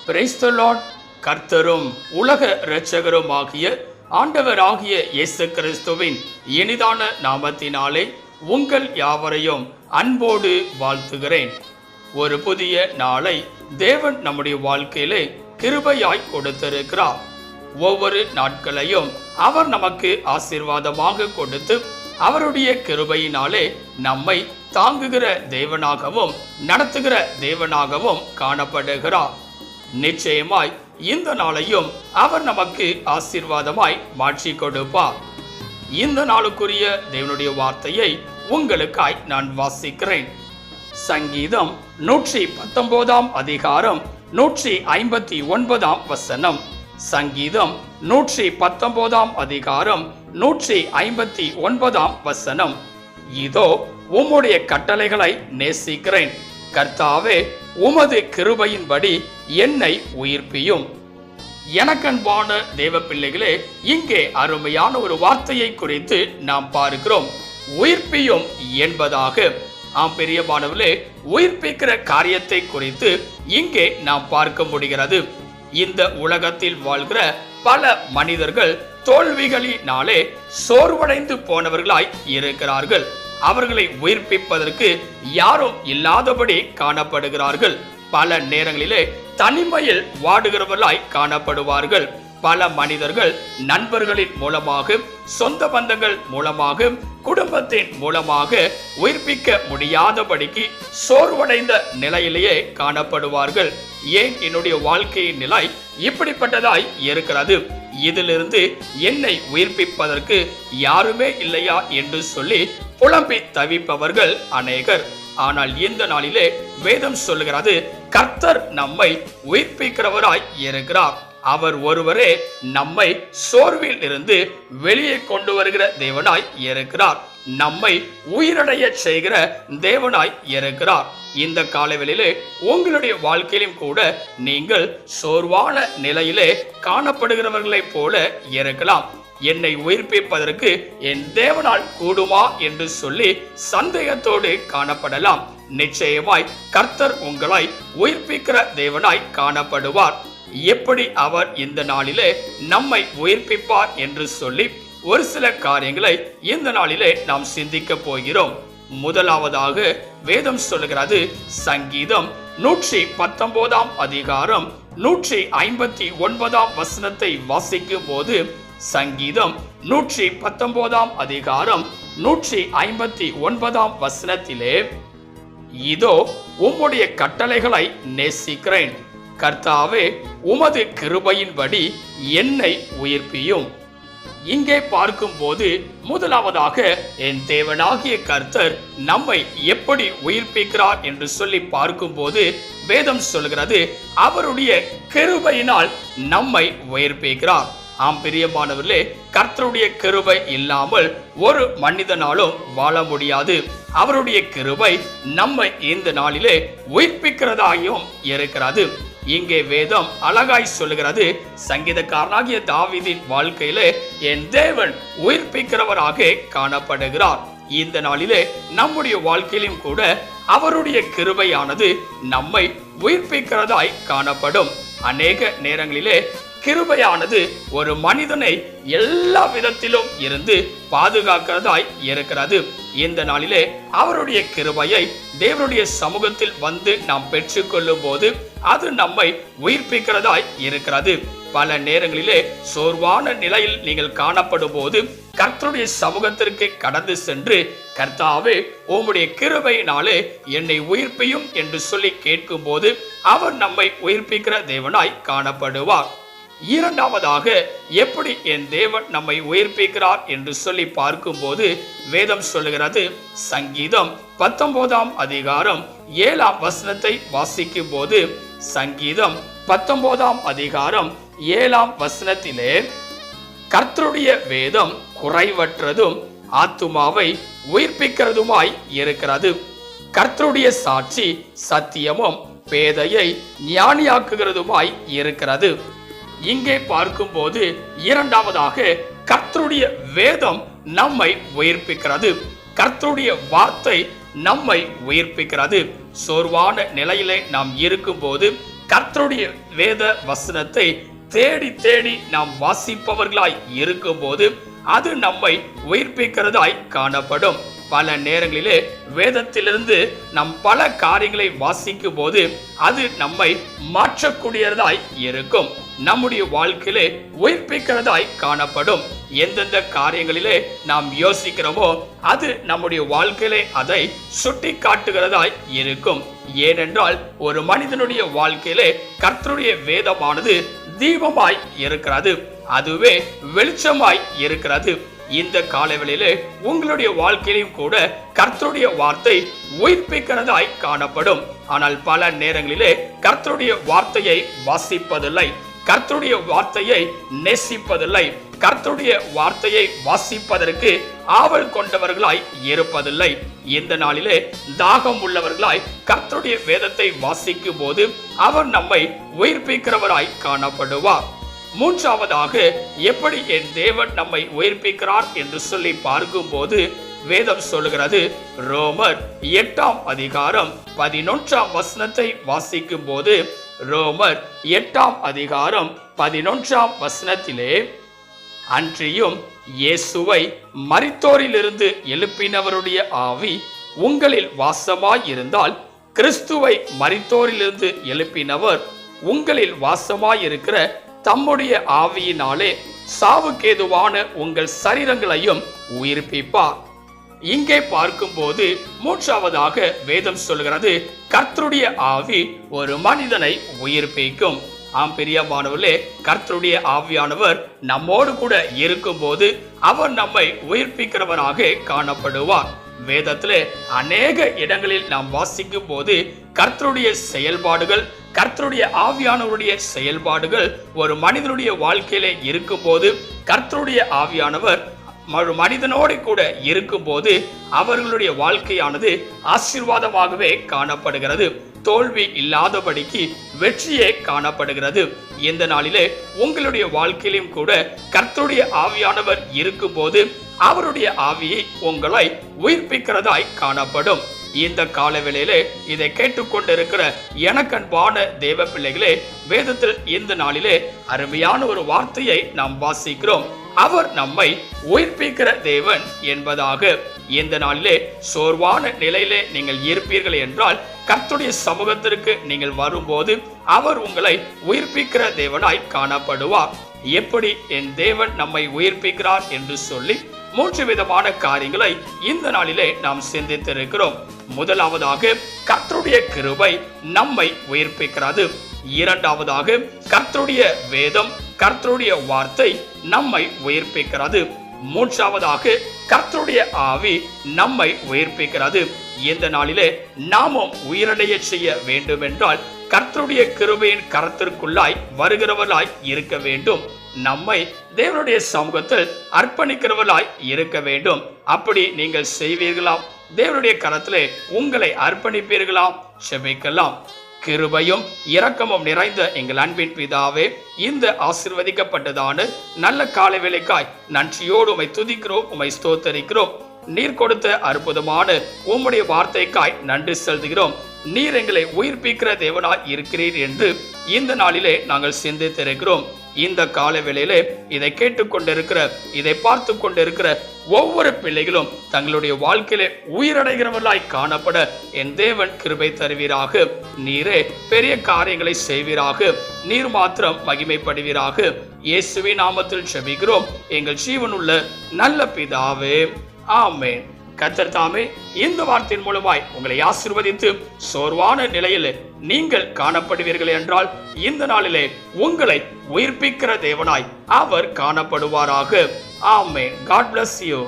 Praise the Lord. கர்த்தரும் உலக இரட்சகரும் ஆகிய ஆண்டவராகிய இயேசு கிறிஸ்துவின் இனிதான நாமத்தினாலே உங்கள் யாவரையும் அன்போடு வாழ்த்துகிறேன். ஒரு புதிய நாளை தேவன் நம்முடைய வாழ்க்கையிலே கிருபையாய் கொடுத்திருக்கிறார். ஒவ்வொரு நாட்களையும் அவர் நமக்கு ஆசீர்வாதமாக கொடுத்து அவருடைய கிருபையினாலே நம்மை தாங்குகிற தேவனாகவும் நடத்துகிற தேவனாகவும் காணப்படுகிறார். நிச்சயமாய் இந்த நாளையும் அவர் நமக்கு ஆசீர்வாதமாய் மாற்றி கொடுப்பார். இந்த நாளுக்குரிய தேவனுடைய வார்த்தையை உங்களுக்காய் நான் வாசிக்கிறேன். சங்கீதம் 119 அதிகாரம் 159 வசனம். சங்கீதம் 119 அதிகாரம் 159 வசனம். இதோ உம்முடைய கட்டளைகளை நேசிக்கிறேன், கர்த்தாவே உமது கிருபையின்படி என்னை உயிர்ப்பியும். எனக்கன்பான தேவ பிள்ளைகளே, இங்கே அருமையான ஒரு வார்த்தையை குறித்து நாம் பார்க்கிறோம். உயிர்ப்பியும் என்பதாக. பிரியமானவர்களே, உயிர்ப்பிக்கிற காரியத்தை குறித்து இங்கே நாம் பார்க்க முடிகிறது. இந்த உலகத்தில் வாழ்கிற பல மனிதர்கள் தோல்விகளினாலே சோர்வடைந்து போனவர்களாய் இருக்கிறார்கள். அவர்களை உயிர்ப்பிப்பதற்கு யாரும் இல்லாதபடி காணப்படுகிறார்கள். பல நேரங்களிலே தனிமையில் வாடுகிறவர்களாய் காணப்படுவார்கள். பல மனிதர்கள் நண்பர்களின் மூலமாக, சொந்த பந்தங்கள் மூலமாக, குடும்பத்தின் மூலமாக உயிர்ப்பிக்க முடியாதபடிக்கு சோர்வடைந்த நிலையிலேயே காணப்படுவார்கள். ஏன் என்னுடைய வாழ்க்கையின் நிலை இப்படிப்பட்டதாய் இருக்கிறது? இதிலிருந்து என்னை உயிர்ப்பிப்பதற்கு யாருமே இல்லையா என்று சொல்லி புலம்பி தவிப்பவர்கள் அநேகர். ஆனால் இந்த நாளிலே வேதம் சொல்லுகிறது, கர்த்தர் நம்மை உயிர்ப்பிக்கிறவராய் இருக்கிறார். அவர் ஒருவரே நம்மை சோர்வில் இருந்து வெளியே கொண்டு வருகிற தேவனாய் இருக்கிறார். நம்மை உயிரடைய செய்கிற தேவனாய் இருக்கிறார். இந்த காலவெளியிலே உங்களுடைய வாழ்க்கையிலும் கூட நீங்கள் சோர்வான நிலையிலே காணப்படுகிறவர்களைப் போல இருக்கலாம். என்னை உயிர்ப்பிப்பதற்கு என் தேவனால் கூடுமா என்று சொல்லி சந்தேகத்தோடு காணப்படலாம். நிச்சயமாய் கர்த்தர் உங்களை உயிர்ப்பிக்கிற தேவனாய் காணப்படுவார். எப்படி அவர் இந்த நாளிலே நம்மை உயிர்ப்பிப்பார் என்று சொல்லி ஒரு சில காரியங்களை இந்த நாளிலே நாம் சிந்திக்க போகிறோம். முதலாவதாக வேதம் சொல்லுகிறது, சங்கீதம் 119 அதிகாரம் 159 வசனத்தை வாசிக்கும் போது, சங்கீதம் 119 அதிகாரம் 159 வசனத்திலே, இதோ உம்முடைய கட்டளைகளை நேசிக்கிறேன், கர்த்தாவே உமது கிருபையின்படி என்னை உயிர்ப்பியும். இங்கே பார்க்கும்போது முதலாவதாக என் தேவனாகிய கர்த்தர் நம்மை எப்படி உயிர்ப்பிக்கிறார் என்று சொல்லி பார்க்கும்போது வேதம் சொல்கிறது, அவருடைய கிருபையினால் நம்மை உயிர்ப்பிக்கிறார். பிரியமானவர்களே, கர்த்தருடைய கிருபை இல்லாமல் ஒரு மனிதனாலும் வாழ முடியாது. அவருடைய கிருபை நம்மை இந்த நாளிலே உயிர்ப்பிக்கிறதாயும் இருக்கிறது. இங்கே வேதம் அழகாய் சொல்லுகிறது, சங்கீதக்காரனாகிய தாவீதின் வாழ்க்கையிலே என் தேவன் உயிர்ப்பிக்கிறவராக காணப்படுகிறார். இந்த நாளிலே நம்முடைய வாழ்க்கையிலும் கூட அவருடைய கிருபையானது நம்மை உயிர்ப்பிக்கிறதாய் காணப்படும். அநேக நேரங்களிலே கிருபையானது ஒரு மனிதனை எல்லா விதத்திலும் இருந்து பாதுகாக்கிறதாய் இருக்கிறது. இந்த நாளிலே அவருடைய கிருபையை தேவனுடைய சமூகத்தில் வந்து நாம் பெற்றுக்கொள்ளும் போது அது நம்மை உயிர்ப்பிக்கிறதாய் இருக்கிறது. பல நேரங்களிலே சோர்வான நிலையில் நீங்கள் காணப்படும் போது கர்த்தருடைய சமூகத்திற்கு கடந்து சென்று, கர்த்தாவே உம்முடைய கிருபையினாலே என்னை உயிர்ப்பியும் என்று சொல்லி கேட்கும் போது அவர் நம்மை உயிர்ப்பிக்கிற தேவனாய் காணப்படுவார். இரண்டாவதாக எப்படி என் தேவன் நம்மை உயிர்ப்பிக்கிறார் என்று சொல்லி பார்க்கும்போது வேதம் சொல்லுகிறது, சங்கீதம் 19 அதிகாரம் 7 வசனத்தை வாசிக்கும் போது, சங்கீதம் 19 அதிகாரம் 7 வசனத்திலே, கர்த்தருடைய வேதம் குறைவற்றதும் ஆத்துமாவை உயிர்ப்பிக்கிறதுமாய் இருக்கிறது, கர்த்தருடைய சாட்சி சத்தியமும் பேதையை ஞானியாக்குகிறதுமாய் இருக்கிறது. இங்கே பார்க்கும்போது இரண்டாவதாக கர்த்தருடைய வேதம் நம்மை உயிர்ப்பிக்கிறது. கர்த்தருடைய வார்த்தை நம்மை உயிர்ப்பிக்கிறது. சோர்வான நிலையிலே நாம் இருக்கும்போது கர்த்தருடைய வேத வசனத்தை தேடி தேடி நாம் வாசிப்பவர்களாய் இருக்கும்போது அது நம்மை உயிர்ப்பிக்கிறதாய் காணப்படும். பல நேரங்களிலே வேதத்திலிருந்து நம் பல காரியங்களை வாசிக்கும் போது அது நம்மை மாற்றக்கூடியதாய் இருக்கும், நம்முடைய வாழ்க்கையிலே உயிர்ப்பிக்கிறதாய் காணப்படும். எந்தெந்த காரியங்களிலே நாம் யோசிக்கிறோமோ அது நம்முடைய வாழ்க்கையிலே அதை சுட்டி காட்டுகிறதாய் இருக்கும். ஏனென்றால் ஒரு மனிதனுடைய வாழ்க்கையிலே கர்த்தருடைய வேதமானது தீபமாய் இருக்கிறது, அதுவே வெளிச்சமாய் இருக்கிறது. இந்த காலவெளியிலே உங்களுடைய வாழ்க்கையிலும் கூட கர்த்தருடைய வார்த்தை உயிர்ப்பிக்கிறதாய் காணப்படும். ஆனால் பல நேரங்களிலே கர்த்தருடைய வார்த்தையை வாசிப்பதில்லை, கர்த்தருடைய வார்த்தையை நேசிப்பதில்லை, கர்த்தருடைய வார்த்தையை வாசிப்பதற்கு ஆவல் கொண்டவர்களாய் இருப்பதில்லை. இந்த நாளிலே தாகம் உள்ளவர்களாய் கர்த்தருடைய வேதத்தை வாசிக்கும் போது அவர் நம்மை உயிர்ப்பிக்கிறவராய் காணப்படுவார். மூன்றாவதாக எப்படி என் தேவன் நம்மை உயிர்ப்பிக்கிறார் என்று சொல்லி பார்க்கும் போது வேதம் சொல்லுகிறது. ரோமர் 8ஆம் அதிகாரம் 11ஆம் வசனத்தை வாசிக்கும் போது ரோமர் 8ஆம் அதிகாரம் 11ஆம் வசனத்திலே, அன்றியும் இயேசுவை மரித்தோரிலிருந்து எழுப்பினவருடைய ஆவி உங்களில் வாசமாய் இருந்தால், கிறிஸ்துவை மரித்தோரிலிருந்து எழுப்பினவர் உங்களில் வாசமாய் இருக்கிற தம்முடைய ஆவியினாலே சாவுக்கேதுவான உங்கள் சரீரங்களையும் உயிர்ப்பிப்பார். இங்கே பார்க்கும்போது மூன்றாவதாக வேதம் சொல்கிறது, கர்த்தருடைய ஆவி ஒரு மனிதனை உயிர்ப்பிக்கும். ஆம் பிரியமானவர்களே, கர்த்தருடைய ஆவியானவர் நம்மோடு கூட இருக்கும் போது அவர் நம்மை உயிர்ப்பிக்கிறவராக காணப்படுவார். வேதத்திலே அநேக இடங்களில் நாம் வாசிக்கும் போது கர்த்தருடைய செயல்பாடுகள், கர்த்தருடைய ஆவியானவருடைய செயல்பாடுகள் ஒரு மனிதனுடைய வாழ்க்கையிலே இருக்கும் போது, கர்த்தருடைய ஆவியானவர் ஒரு மனிதனோடு கூட இருக்கும் போது அவர்களுடைய வாழ்க்கையானது ஆசீர்வாதமாகவே காணப்படுகிறது, தோல்வி இல்லாதபடிக்கு வெற்றியே காணப்படுகிறது. இந்த நாளிலே உங்களுடைய வாழ்க்கையிலும் கூட கர்த்தருடைய ஆவியானவர் இருக்கும் போது அவருடைய ஆவியை உங்களை உயிர்ப்பிக்கிறதாய் காணப்படும். இந்த காலவேளையிலே இதை கேட்டுக்கொண்டிருக்கிற எனக்கன்பான தேவ பிள்ளைகளே, வேதத்தில் இந்த நாளிலே அருமையான ஒரு வார்த்தையை நாம் வாசிக்கிறோம். அவர் நம்மை உயிர்ப்பிக்கிற தேவன் என்பதாக. இந்த நாளிலே சோர்வான நிலையிலே நீங்கள் இருப்பீர்கள் என்றால் கர்த்தருடைய சமூகத்திற்கு நீங்கள் வரும்போது அவர் உங்களை உயிர்ப்பிக்கிற தேவனாய் காணப்படுவார். எப்படி என் தேவன் நம்மை உயிர்ப்பிக்கிறார் என்று சொல்லி 3 விதமான காரியங்களை இந்த நாளிலே நாம் சிந்தித்திருக்கிறோம். முதலாவதாக கர்த்தருடைய கிருபை நம்மை உயிர்ப்பிக்கிறது. இரண்டாவதாக கர்த்தருடைய வேதம், கர்த்தருடைய வார்த்தை நம்மை உயிர்ப்பிக்கிறது. மூன்றாவதாக கர்த்தருடைய ஆவி நம்மை உயிர்ப்பிக்கிறது. இந்த நாளிலே நாமும் உயிரடைய செய்ய வேண்டும் என்றால் கர்த்தருடைய கிருபையின் கரத்திற்குள்ளாய் வருகிறவர்களாய் இருக்க வேண்டும். நம்மை தேவனுடைய சமூகத்தில் அர்ப்பணிக்கிறவர்களாய் இருக்க வேண்டும். அப்படி நீங்கள் செய்வீர்களாம், தேவனுடைய கரத்திலே உங்களை அர்ப்பணிப்பீர்களாம். செபிக்கலாம். கிருபையும் இரக்கமும் நிறைந்த எங்கள் அன்பின் பிதாவே, இந்த ஆசீர்வதிக்கப்பட்டதான நல்ல காலை வேளைக்காய் நன்றியோடு உம்மை துதிக்கிறோம், உம்மை ஸ்தோத்தரிக்கிறோம். நீர் கொடுத்த அற்புதமான உம்முடைய வார்த்தைக்காய் நன்றி செலுத்துகிறோம். நீர் எங்களை உயிர்ப்பிக்கிற தேவனாய் இருக்கிறீர் என்று இந்த நாளிலே நாங்கள் சிந்தித்திருக்கிறோம். இந்த கால வேளையிலே இதை கேட்டுக்கொண்டிருக்கிற, இதை பார்த்து கொண்டிருக்கிற ஒவ்வொரு பிள்ளைகளும் தங்களுடைய வாழ்க்கையிலே உயிரடைகிறவர்களாய் காணப்பட என் தேவன் கிருபை தருவீராக. நீரே பெரிய காரியங்களை செய்வீராக. நீர் மாத்திரம் மகிமைப்படுவீராக. இயேசுவின் நாமத்தில் ஜெபிக்கிறோம் எங்கள் ஜீவனுள்ள நல்ல பிதாவே, ஆமென். கர்த்தர் தாமே இந்த வார்த்தையின் மூலமாய் உங்களை ஆசீர்வதித்து சோர்வான நிலையில் நீங்கள் காணப்படுவீர்கள் என்றால் இந்த நாளிலே உங்களை உயிர்ப்பிக்கிற தேவனாய் அவர் காணப்படுவாராக. ஆமென். God bless you.